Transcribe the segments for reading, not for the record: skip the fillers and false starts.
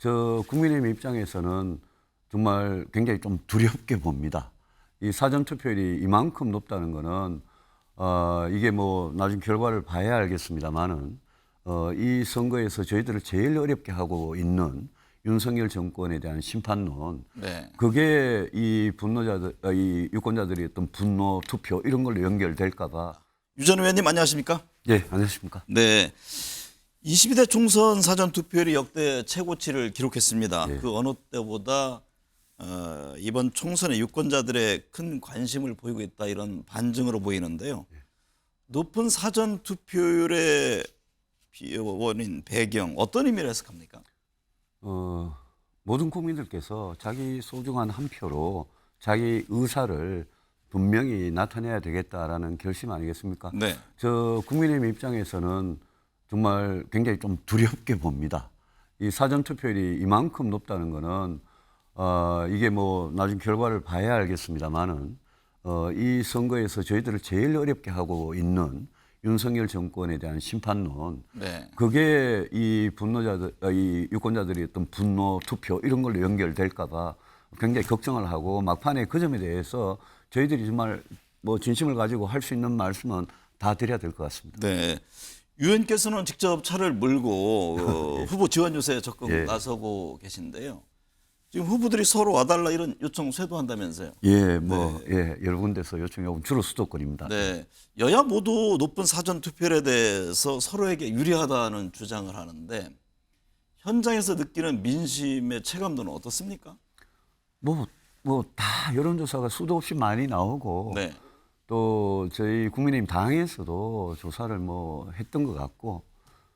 저 국민의힘 입장에서는 정말 굉장히 좀 두렵게 봅니다. 이 사전 투표율이 이만큼 높다는 거는 이게 뭐 나중 결과를 봐야 알겠습니다만은 이 선거에서 저희들을 제일 어렵게 하고 있는 윤석열 정권에 대한 심판론, 네. 그게 이 분노자들, 이 유권자들이 어떤 분노 투표 이런 걸로 연결될까봐. 유 전 의원님 안녕하십니까? 예, 안녕하십니까? 네. 22대 총선 사전 투표율이 역대 최고치를 기록했습니다. 예. 그 어느 때보다 이번 총선에 유권자들의 큰 관심을 보이고 있다 이런 반증으로 보이는데요. 높은 사전 투표율의 원인 배경 어떤 의미를 해석합니까? 모든 국민들께서 자기 소중한 한 표로 자기 의사를 분명히 나타내야 되겠다라는 결심 아니겠습니까? 네. 저 국민의힘 입장에서는 정말 굉장히 좀 두렵게 봅니다. 이 사전 투표율이 이만큼 높다는 거는 이게 뭐 나중 결과를 봐야 알겠습니다만은 이 선거에서 저희들을 제일 어렵게 하고 있는 윤석열 정권에 대한 심판론, 네. 그게 이 분노자들, 이 유권자들이 어떤 분노 투표 이런 걸로 연결될까봐 굉장히 걱정을 하고, 막판에 그 점에 대해서 저희들이 정말 뭐 진심을 가지고 할 수 있는 말씀은 다 드려야 될 것 같습니다. 네. 유 의원께서는 직접 차를 몰고 후보 지원 요새에 적극 예. 나서고 계신데요. 지금 후보들이 서로 와달라 이런 요청 쇄도한다면서요. 예, 뭐, 예, 여러 군데서 요청이 오고 주로 수도권입니다. 네. 여야 모두 높은 사전 투표율에 대해서 서로에게 유리하다는 주장을 하는데 현장에서 느끼는 민심의 체감도는 어떻습니까? 뭐 다 여론조사가 수도 없이 많이 나오고, 네. 또 저희 국민의힘 당에서도 조사를 뭐 했던 것 같고,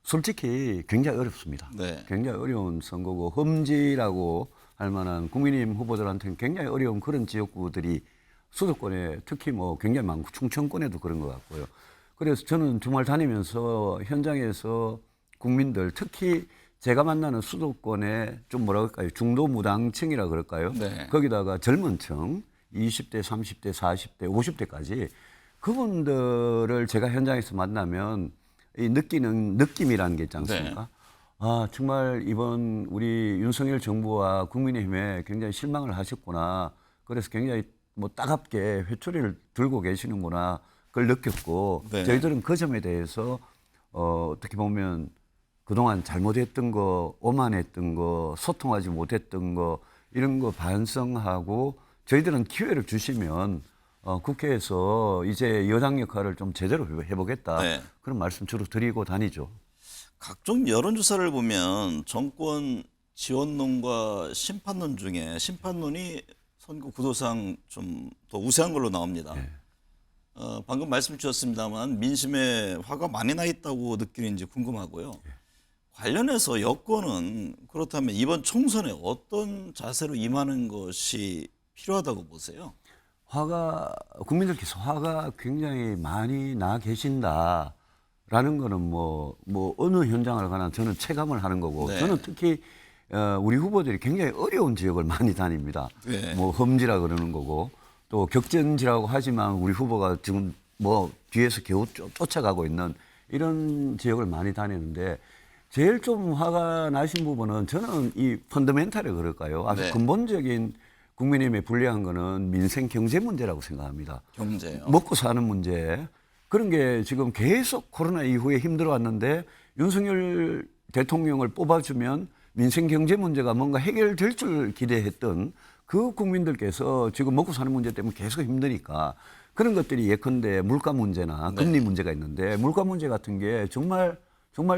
솔직히 굉장히 어렵습니다. 네. 굉장히 어려운 선거고, 험지라고 할 만한 국민의힘 후보들한테는 굉장히 어려운 그런 지역구들이 수도권에 특히 뭐 굉장히 많고, 충청권에도 그런 것 같고요. 그래서 저는 주말 다니면서 현장에서 국민들, 특히 제가 만나는 수도권의 좀 뭐라 그럴까요? 중도 무당층이라 그럴까요? 네. 거기다가 젊은 층, 20대, 30대, 40대, 50대까지 그분들을 제가 현장에서 만나면 이 느끼는 느낌이라는 게 있지 않습니까? 네. 아, 정말 이번 우리 윤석열 정부와 국민의힘에 굉장히 실망을 하셨구나. 그래서 굉장히 뭐 따갑게 회초리를 들고 계시는구나. 그걸 느꼈고, 네. 저희들은 그 점에 대해서 어떻게 보면 그동안 잘못했던 거, 오만했던 거, 소통하지 못했던 거, 이런 거 반성하고, 저희들은 기회를 주시면 국회에서 이제 여당 역할을 좀 제대로 해보겠다. 네. 그런 말씀 주로 드리고 다니죠. 각종 여론조사를 보면 정권 지원론과 심판론 중에 심판론이 선거 구도상 좀 더 우세한 걸로 나옵니다. 네. 방금 말씀 주셨습니다만 민심에 화가 많이 나 있다고 느끼는지 궁금하고요. 관련해서 여권은 그렇다면 이번 총선에 어떤 자세로 임하는 것이 필요하다고 보세요? 국민들께서 화가 굉장히 많이 나 계신다라는 거는 뭐 어느 현장을 가나 저는 체감을 하는 거고, 네. 저는 특히 우리 후보들이 굉장히 어려운 지역을 많이 다닙니다. 네. 뭐 험지라 그러는 거고, 또 격전지라고 하지만 우리 후보가 지금 뭐 뒤에서 겨우 쫓아가고 있는 이런 지역을 많이 다니는데, 제일 좀 화가 나신 부분은 저는 이 펀더멘탈에 그럴까요? 아주 네. 근본적인 국민의힘에 불리한 거는 민생 경제 문제라고 생각합니다. 경제요. 먹고 사는 문제. 그런 게 지금 계속 코로나 이후에 힘들어왔는데, 윤석열 대통령을 뽑아주면 민생 경제 문제가 뭔가 해결될 줄 기대했던 그 국민들께서 지금 먹고 사는 문제 때문에 계속 힘드니까, 그런 것들이 예컨대 물가 문제나 금리 문제가 있는데, 물가 문제 같은 게 정말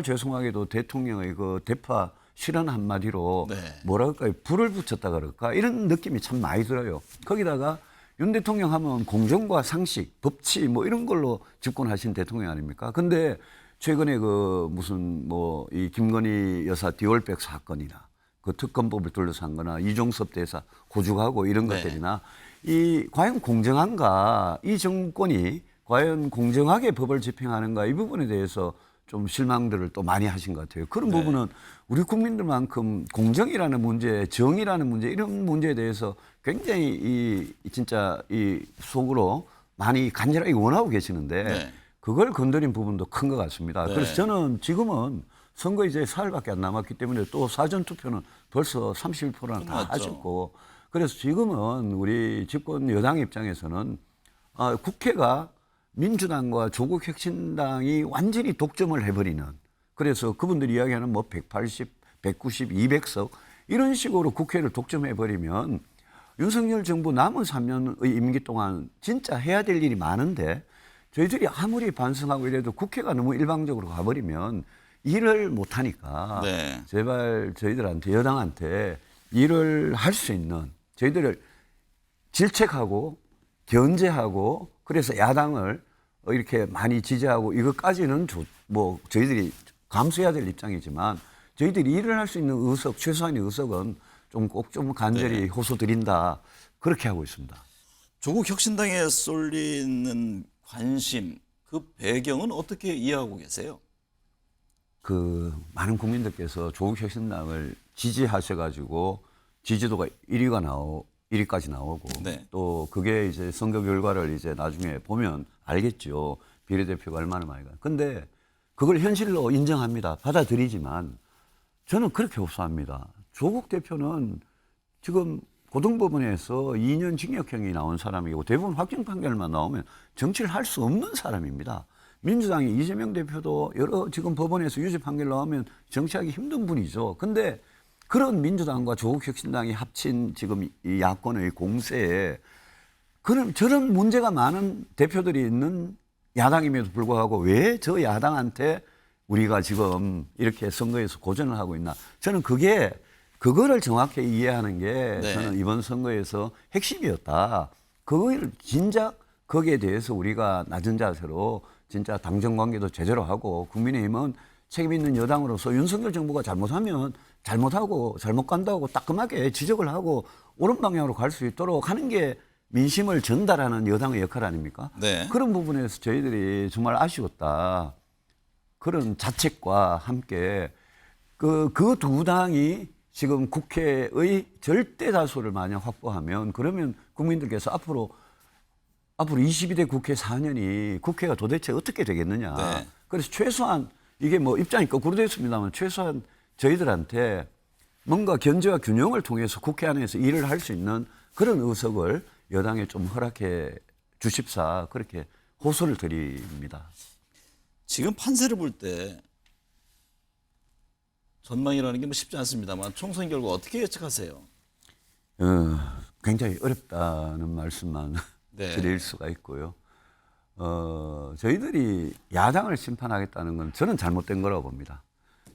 죄송하게도 대통령의 그 대파 실언 한마디로 네. 뭐라 그럴까요? 불을 붙였다 그럴까? 이런 느낌이 참 많이 들어요. 거기다가 윤 대통령 하면 공정과 상식, 법치 뭐 이런 걸로 집권하신 대통령 아닙니까? 근데 최근에 그 무슨 뭐 이 김건희 여사 디올백 사건이나 그 특검법을 둘러서 한 거나 이종섭 대사 고죽하고 이런 네. 것들이나, 이 과연 공정한가? 이 정권이 과연 공정하게 법을 집행하는가? 이 부분에 대해서 좀 실망들을 또 많이 하신 것 같아요. 그런 부분은 우리 국민들만큼 공정이라는 문제, 정의라는 문제, 이런 문제에 대해서 굉장히 진짜 이 속으로 많이 간절하게 원하고 계시는데, 네. 그걸 건드린 부분도 큰 것 같습니다. 네. 그래서 저는 지금은 선거 이제 사흘밖에 안 남았기 때문에 또 사전 투표는 벌써 31%나 다 끝났죠. 하셨고 그래서 지금은 우리 집권 여당 입장에서는 국회가 민주당과 조국혁신당이 완전히 독점을 해버리는 그래서 그분들이 이야기하는 뭐 180, 190, 200석 이런 식으로 국회를 독점해버리면 윤석열 정부 남은 3년의 임기 동안 진짜 해야 될 일이 많은데 저희들이 아무리 반성하고 이래도 국회가 너무 일방적으로 가버리면 일을 못하니까 네. 제발 저희들한테 여당한테 일을 할 수 있는 저희들을 질책하고 견제하고 그래서 야당을 이렇게 많이 지지하고 이것까지는 뭐 저희들이 감수해야 될 입장이지만 저희들이 일을 할 수 있는 의석 최소한의 의석은 좀 꼭 좀 간절히 네. 호소드린다 그렇게 하고 있습니다. 조국 혁신당에 쏠리는 관심 그 배경은 어떻게 이해하고 계세요? 그 많은 국민들께서 조국 혁신당을 지지하셔가지고 지지도가 1위까지 나오고 네. 또 그게 이제 선거 결과를 이제 나중에 보면 알겠죠. 비례대표가 얼마나 많이 가. 근데 그걸 현실로 인정합니다. 받아들이지만 저는 그렇게 호소합니다. 조국 대표는 지금 고등법원에서 2년 징역형이 나온 사람이고 대부분 확정 판결만 나오면 정치를 할 수 없는 사람입니다. 민주당의 이재명 대표도 여러 지금 법원에서 유죄 판결 나오면 정치하기 힘든 분이죠. 근데 그런 민주당과 조국혁신당이 합친 지금 이 야권의 공세에 그런 저런 문제가 많은 대표들이 있는 야당임에도 불구하고 왜 저 야당한테 우리가 지금 이렇게 선거에서 고전을 하고 있나? 저는 그거를 정확히 이해하는 게 네. 저는 이번 선거에서 핵심이었다. 그걸 진작 거기에 대해서 우리가 낮은 자세로 진짜 당정 관계도 제대로 하고 국민의힘은 책임 있는 여당으로서 윤석열 정부가 잘못하면 잘못하고 잘못 간다고 따끔하게 지적을 하고 옳은 방향으로 갈 수 있도록 하는 게 민심을 전달하는 여당의 역할 아닙니까? 네. 그런 부분에서 저희들이 정말 아쉬웠다. 그런 자책과 함께 그 두 당이 지금 국회의 절대 다수를 만약 확보하면 그러면 국민들께서 앞으로 22대 국회 4년이 국회가 도대체 어떻게 되겠느냐. 네. 그래서 최소한 이게 뭐 입장이 거꾸로 됐습니다만 최소한 저희들한테 뭔가 견제와 균형을 통해서 국회 안에서 일을 할 수 있는 그런 의석을 여당에 좀 허락해 주십사 그렇게 호소를 드립니다. 지금 판세를 볼 때 전망이라는 게 뭐 쉽지 않습니다만 총선 결과 어떻게 예측하세요? 굉장히 어렵다는 말씀만 네. 드릴 수가 있고요. 저희들이 야당을 심판하겠다는 건 저는 잘못된 거라고 봅니다.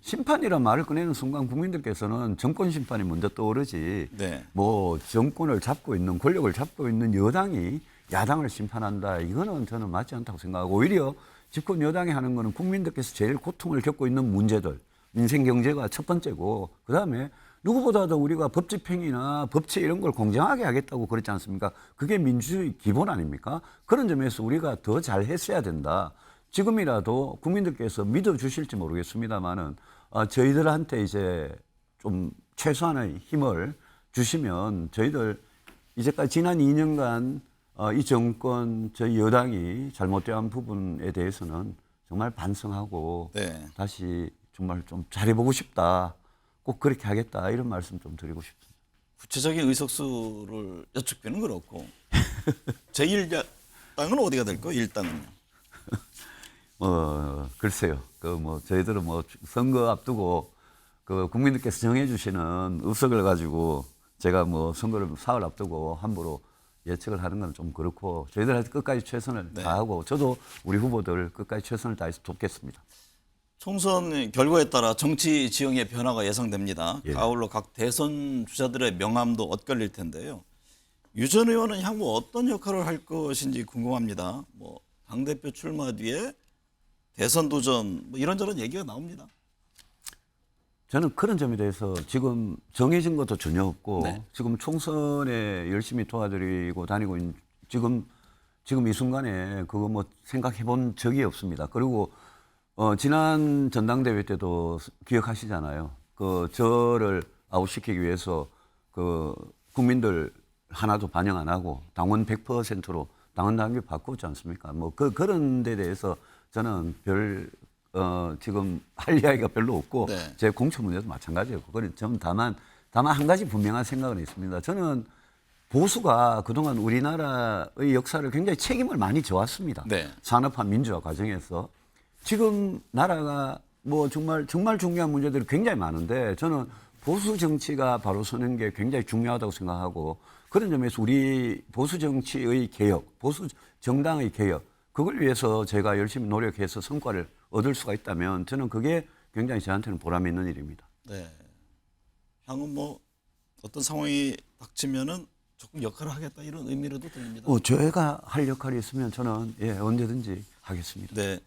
심판이란 말을 꺼내는 순간 국민들께서는 정권 심판이 먼저 떠오르지 네. 뭐 정권을 잡고 있는 권력을 잡고 있는 여당이 야당을 심판한다 이거는 저는 맞지 않다고 생각하고 오히려 집권 여당이 하는 거는 국민들께서 제일 고통을 겪고 있는 문제들 민생 경제가 첫 번째고 그다음에 누구보다도 우리가 법 집행이나 법치 이런 걸 공정하게 하겠다고 그랬지 않습니까? 그게 민주주의 기본 아닙니까? 그런 점에서 우리가 더 잘했어야 된다. 지금이라도 국민들께서 믿어주실지 모르겠습니다만은 저희들한테 이제 좀 최소한의 힘을 주시면 저희들 이제까지 지난 2년간 이 정권 저희 여당이 잘못된 부분에 대해서는 정말 반성하고 네. 다시 정말 좀 잘해보고 싶다. 꼭 그렇게 하겠다. 이런 말씀 좀 드리고 싶습니다. 구체적인 의석수를 여쭙기는 그렇고 제1야당은 어디가 될까요? 1당은요? 글쎄요. 저희들은 선거 앞두고 국민들께서 정해주시는 의석을 가지고 제가 선거를 사흘 앞두고 함부로 예측을 하는 건 좀 그렇고 저희들한테 끝까지 최선을 네. 다하고 저도 우리 후보들 끝까지 최선을 다해서 돕겠습니다. 총선 결과에 따라 정치 지형의 변화가 예상됩니다. 예. 아울러 각 대선 주자들의 명함도 엇갈릴 텐데요. 유 전 의원은 향후 어떤 역할을 할 것인지 궁금합니다. 당대표 출마 뒤에 대선 도전 이런저런 얘기가 나옵니다. 저는 그런 점에 대해서 지금 정해진 것도 전혀 없고 네. 지금 총선에 열심히 도와드리고 다니고 있는 지금 이 순간에 그거 생각해 본 적이 없습니다. 그리고 지난 전당대회 때도 기억하시잖아요. 저를 아웃시키기 위해서 국민들 하나도 반영 안 하고 당원 100%로 당원 당규 바꾸지 않습니까? 그런 데 대해서 저는 지금 할 이야기가 별로 없고 네. 제 공천 문제도 마찬가지였고 저는 다만 다만 한 가지 분명한 생각은 있습니다. 저는 보수가 그동안 우리나라의 역사를 굉장히 책임을 많이 져왔습니다. 네. 산업화 민주화 과정에서. 지금 나라가 뭐 정말 중요한 문제들이 굉장히 많은데 저는 보수 정치가 바로 서는 게 굉장히 중요하다고 생각하고 그런 점에서 우리 보수 정치의 개혁, 보수 정당의 개혁, 그걸 위해서 제가 열심히 노력해서 성과를 얻을 수가 있다면 저는 그게 굉장히 저한테는 보람 있는 일입니다. 네. 향후 뭐 어떤 상황이 닥치면은 조금 역할을 하겠다 이런 의미로도 들립니다. 제가 할 역할이 있으면 저는 언제든지 하겠습니다. 네.